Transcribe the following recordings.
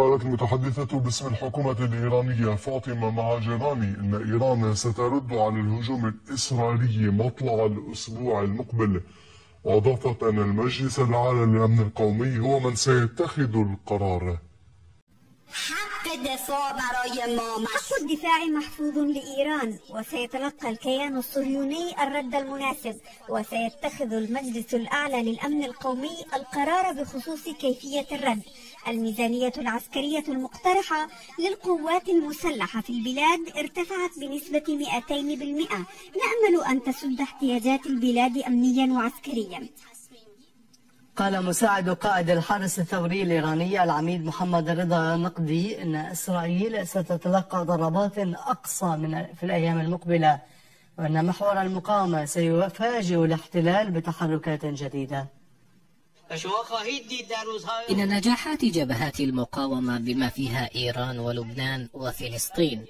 قالت المتحدثة باسم الحكومة الإيرانية فاطمة مهاجراني أن إيران سترد على الهجوم الإسرائيلي مطلع الأسبوع المقبل، وأضافت أن المجلس الأعلى للأمن القومي هو من سيتخذ القرار. حق الدفاع محفوظ لإيران، وسيتلقى الكيان الصهيوني الرد المناسب، وسيتخذ المجلس الأعلى للأمن القومي القرار بخصوص كيفية الرد. الميزانية العسكرية المقترحة للقوات المسلحة في البلاد ارتفعت بنسبة 200%. نأمل أن تسد احتياجات البلاد أمنيا وعسكريا. قال مساعد قائد الحرس الثوري الإيراني العميد محمد رضا نقدي أن إسرائيل ستتلقى ضربات أقصى في الأيام المقبلة، وأن محور المقاومة سيفاجئ الاحتلال بتحركات جديدة. إن نجاحات جبهات المقاومة بما فيها إيران ولبنان وفلسطين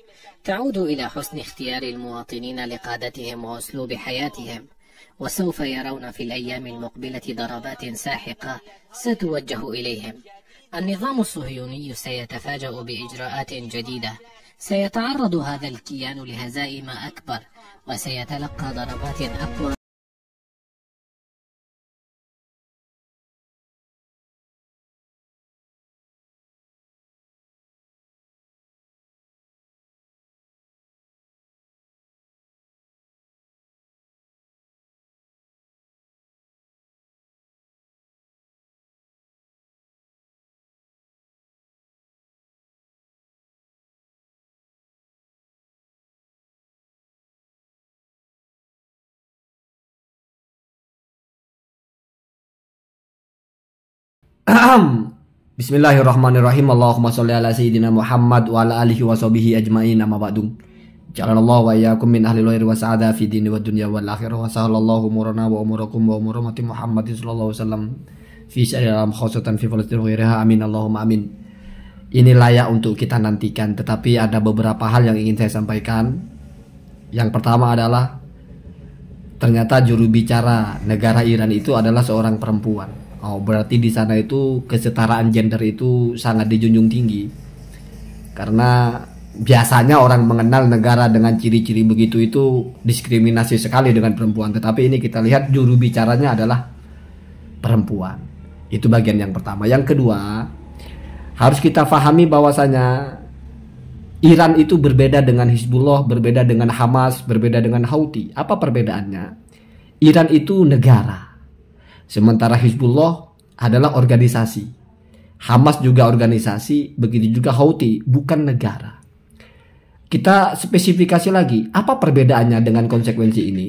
تعود إلى حسن اختيار المواطنين لقادتهم وأسلوب حياتهم، وسوف يرون في الأيام المقبلة ضربات ساحقة ستوجه إليهم. النظام الصهيوني سيتفاجأ بإجراءات جديدة، سيتعرض هذا الكيان لهزائم أكبر، وسيتلقى ضربات أقوى. Bismillahirrahmanirrahim. Allahumma sholli ala sayyidina Muhammad wa ala alihi wa sahbihi ajmain, amma ba'du. Ja'alallahu wa iyyakum min ahli khairi wa sa'ada fi dini wa dunya wal akhirah, wa sallallahu umurana wa umurakum wa umur ummati Muhammadin sallallahu alaihi wasallam fi syari'am khosatan fi Palestina wa ghairiha, amin Allahumma amin. Ini layak untuk kita nantikan, tetapi ada beberapa hal yang ingin saya sampaikan. Yang pertama adalah ternyata juru bicara negara Iran itu adalah seorang perempuan. Oh, berarti di sana itu kesetaraan gender itu sangat dijunjung tinggi. Karena biasanya orang mengenal negara dengan ciri-ciri begitu itu diskriminasi sekali dengan perempuan. Tetapi ini kita lihat juru bicaranya adalah perempuan. Itu bagian yang pertama. Yang kedua, harus kita pahami bahwasanya Iran itu berbeda dengan Hizbullah, berbeda dengan Hamas, berbeda dengan Houthi. Apa perbedaannya? Iran itu negara, sementara Hizbullah adalah organisasi. Hamas juga organisasi, begitu juga Houthi, bukan negara. Kita spesifikasi lagi, apa perbedaannya dengan konsekuensi ini?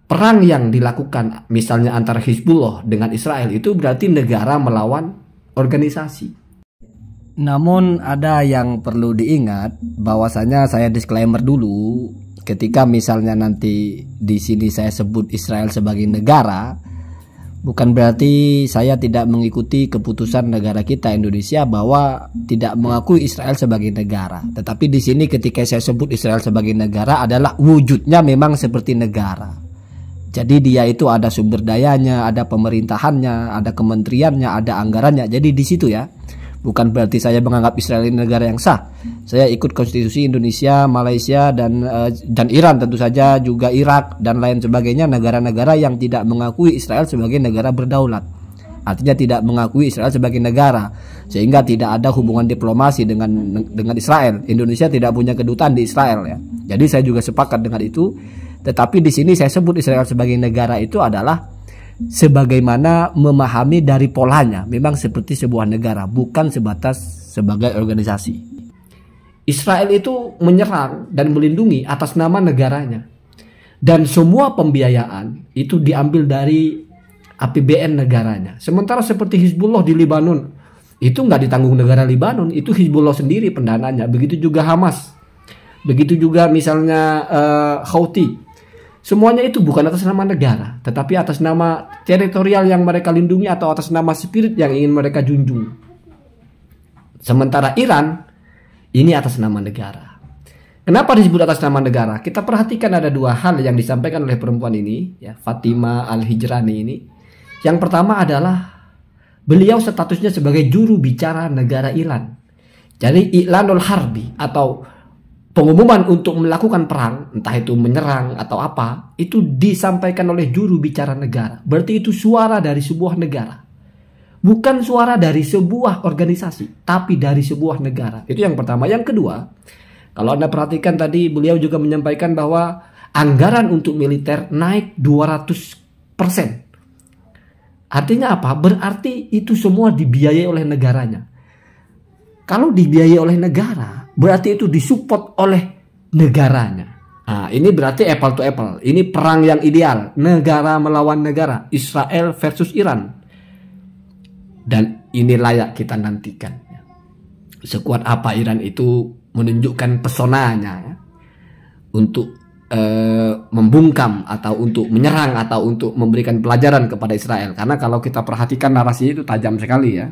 Perang yang dilakukan misalnya antara Hizbullah dengan Israel itu berarti negara melawan organisasi. Namun ada yang perlu diingat, bahwasanya saya disclaimer dulu. Ketika misalnya nanti di sini saya sebut Israel sebagai negara, bukan berarti saya tidak mengikuti keputusan negara kita Indonesia bahwa tidak mengakui Israel sebagai negara. Tetapi di sini ketika saya sebut Israel sebagai negara adalah wujudnya memang seperti negara. Jadi dia itu ada sumber dayanya, ada pemerintahannya, ada kementeriannya, ada anggarannya. Jadi di situ ya. Bukan berarti saya menganggap Israel ini negara yang sah. Saya ikut konstitusi Indonesia, Malaysia dan Iran, tentu saja juga Irak dan lain sebagainya, negara-negara yang tidak mengakui Israel sebagai negara berdaulat. Artinya tidak mengakui Israel sebagai negara, sehingga tidak ada hubungan diplomasi dengan Israel. Indonesia tidak punya kedutaan di Israel ya. Jadi saya juga sepakat dengan itu. Tetapi di sini saya sebut Israel sebagai negara itu adalah sebagaimana memahami dari polanya, memang seperti sebuah negara, bukan sebatas sebagai organisasi. Israel itu menyerang dan melindungi atas nama negaranya, dan semua pembiayaan itu diambil dari APBN negaranya. Sementara seperti Hizbullah di Lebanon itu nggak ditanggung negara Lebanon, itu Hizbullah sendiri pendananya. Begitu juga Hamas, begitu juga misalnya Houthi. Semuanya itu bukan atas nama negara, tetapi atas nama teritorial yang mereka lindungi atau atas nama spirit yang ingin mereka junjung. Sementara Iran ini atas nama negara. Kenapa disebut atas nama negara? Kita perhatikan ada dua hal yang disampaikan oleh perempuan ini, ya, Fatimah Al-Hijrani ini. Yang pertama adalah beliau statusnya sebagai juru bicara negara Iran. Jadi i'lanul harbi atau pengumuman untuk melakukan perang, entah itu menyerang atau apa, itu disampaikan oleh juru bicara negara. Berarti itu suara dari sebuah negara. Bukan suara dari sebuah organisasi, tapi dari sebuah negara. Itu yang pertama. Yang kedua, kalau Anda perhatikan tadi beliau juga menyampaikan bahwa anggaran untuk militer naik 200%. Artinya apa? Berarti itu semua dibiayai oleh negaranya. Kalau dibiayai oleh negara, berarti itu disupport oleh negaranya. Nah, ini berarti apple to apple. Ini perang yang ideal. Negara melawan negara. Israel versus Iran. Dan ini layak kita nantikan. Sekuat apa Iran itu menunjukkan pesonanya ya, untuk membungkam atau untuk menyerang atau untuk memberikan pelajaran kepada Israel. Karena kalau kita perhatikan narasinya itu tajam sekali ya.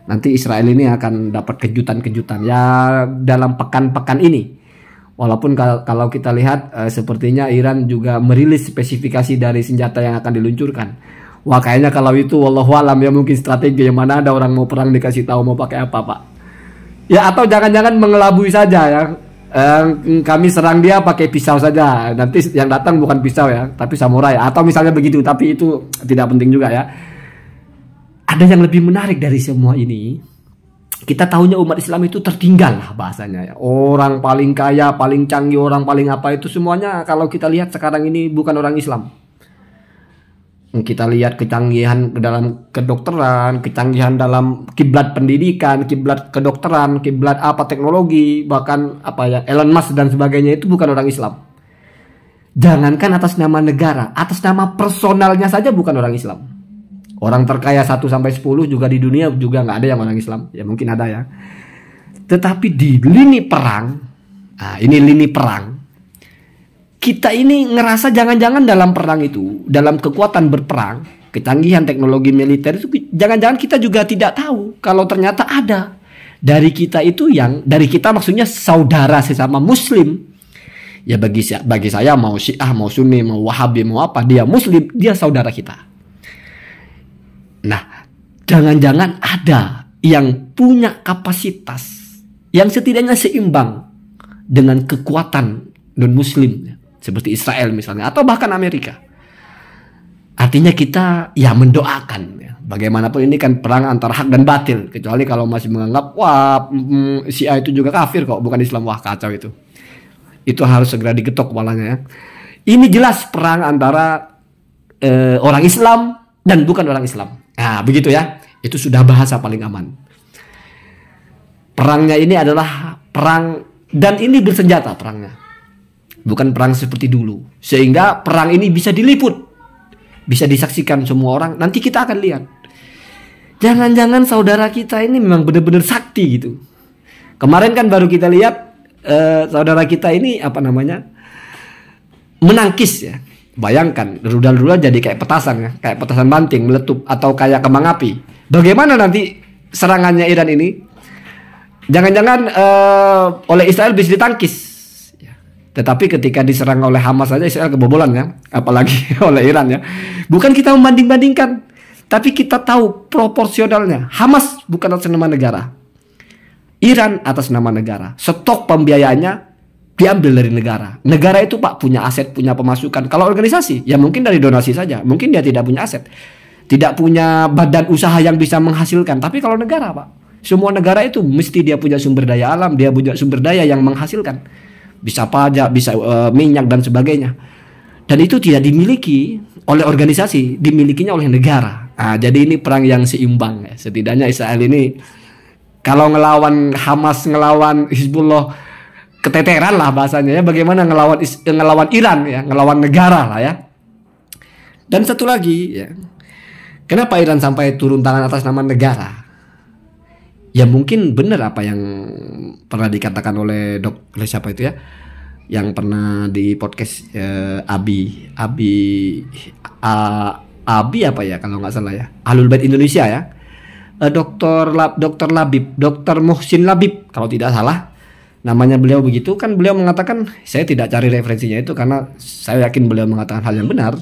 Nanti Israel ini akan dapat kejutan-kejutan ya dalam pekan-pekan ini. Walaupun kalau kita lihat sepertinya Iran juga merilis spesifikasi dari senjata yang akan diluncurkan. Wah, kayaknya kalau itu wallahu alam ya, mungkin strategi yang mana ada orang mau perang dikasih tahu mau pakai apa, Pak. Ya, atau jangan-jangan mengelabui saja ya. Kami serang dia pakai pisau saja. Nanti yang datang bukan pisau ya, tapi samurai. Atau misalnya begitu, tapi itu tidak penting juga ya. Ada yang lebih menarik dari semua ini. Kita tahunya umat Islam itu tertinggal lah bahasanya ya. Orang paling kaya, paling canggih, orang paling apa itu semuanya kalau kita lihat sekarang ini bukan orang Islam. Kita lihat kecanggihan dalam kedokteran, kecanggihan dalam kiblat pendidikan, kiblat kedokteran, kiblat apa teknologi, bahkan apa ya Elon Musk dan sebagainya itu bukan orang Islam. Jangankan atas nama negara, atas nama personalnya saja bukan orang Islam. Orang terkaya 1 sampai 10 juga di dunia juga nggak ada yang orang Islam. Ya mungkin ada ya. Tetapi di lini perang, nah ini lini perang, kita ini ngerasa jangan-jangan dalam perang itu, dalam kekuatan berperang, kecanggihan teknologi militer itu, jangan-jangan kita juga tidak tahu kalau ternyata ada dari kita itu yang, dari kita maksudnya saudara sesama muslim. Ya bagi saya mau Syiah, mau Sunni, mau Wahabi, mau apa, dia muslim, dia saudara kita. Nah, jangan-jangan ada yang punya kapasitas yang setidaknya seimbang dengan kekuatan non-muslim seperti Israel misalnya, atau bahkan Amerika. Artinya kita ya mendoakan ya. Bagaimanapun ini kan perang antara hak dan batil. Kecuali kalau masih menganggap wah Syiah itu juga kafir kok, bukan Islam, wah kacau itu. Itu harus segera diketok kepalanya ya. Ini jelas perang antara orang Islam dan bukan orang Islam. Nah begitu ya. Itu sudah bahasa paling aman. Perangnya ini adalah perang, dan ini bersenjata perangnya. Bukan perang seperti dulu. Sehingga perang ini bisa diliput, bisa disaksikan semua orang. Nanti kita akan lihat. Jangan-jangan saudara kita ini memang benar-benar sakti gitu. Kemarin kan baru kita lihat saudara kita ini apa namanya, menangkis ya. Bayangkan rudal-rudal jadi kayak petasan ya, kayak petasan banting meletup atau kayak kembang api. Bagaimana nanti serangannya Iran ini? Jangan-jangan oleh Israel bisa ditangkis. Tetapi ketika diserang oleh Hamas saja Israel kebobolan kan, apalagi oleh Iran ya. Bukan kita membanding-bandingkan, tapi kita tahu proporsionalnya. Hamas bukan atas nama negara, Iran atas nama negara. Stok pembiayaannya diambil dari negara. Negara itu Pak punya aset, punya pemasukan. Kalau organisasi ya mungkin dari donasi saja. Mungkin dia tidak punya aset, tidak punya badan usaha yang bisa menghasilkan. Tapi kalau negara Pak, semua negara itu mesti dia punya sumber daya alam, dia punya sumber daya yang menghasilkan. Bisa pajak, bisa minyak dan sebagainya. Dan itu tidak dimiliki oleh organisasi, dimilikinya oleh negara. Nah, jadi ini perang yang seimbang ya. Setidaknya Israel ini kalau ngelawan Hamas, ngelawan Hizbullah, keteteran lah bahasanya ya. Bagaimana ngelawan Iran ya, ngelawan negara lah ya. Dan satu lagi ya, kenapa Iran sampai turun tangan atas nama negara? Ya mungkin benar apa yang pernah dikatakan oleh oleh siapa itu ya, yang pernah di podcast Abi apa ya kalau nggak salah ya, Ahlul Bait Indonesia ya, Dr. Muhsin Labib kalau tidak salah namanya beliau begitu kan. Beliau mengatakan, saya tidak cari referensinya itu karena saya yakin beliau mengatakan hal yang benar,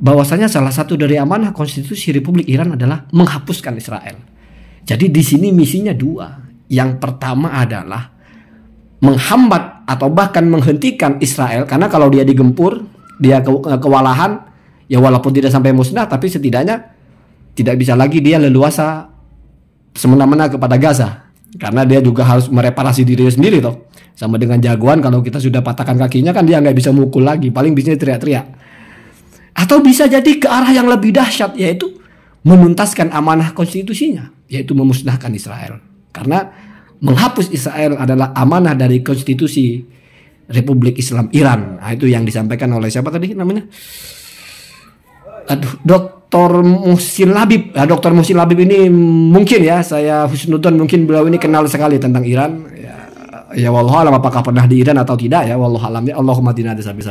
bahwasanya salah satu dari amanah konstitusi Republik Iran adalah menghapuskan Israel. Jadi di sini misinya dua. Yang pertama adalah menghambat atau bahkan menghentikan Israel, karena kalau dia digempur, dia kewalahan, ya walaupun tidak sampai musnah, tapi setidaknya tidak bisa lagi dia leluasa semena-mena kepada Gaza, karena dia juga harus mereparasi dirinya sendiri toh. Sama dengan jagoan, kalau kita sudah patahkan kakinya kan dia nggak bisa mukul lagi, paling bisa teriak-teriak. Atau bisa jadi ke arah yang lebih dahsyat, yaitu menuntaskan amanah konstitusinya, yaitu memusnahkan Israel. Karena menghapus Israel adalah amanah dari konstitusi Republik Islam Iran. Nah, itu yang disampaikan oleh siapa tadi namanya? Dr. Muhsin Labib. Nah, Dr. Muhsin Labib ini mungkin ya, saya husnudzon mungkin beliau ini kenal sekali tentang Iran. Ya wallahu alam apakah pernah di Iran atau tidak ya, wallahu alam ya. Allahumma dina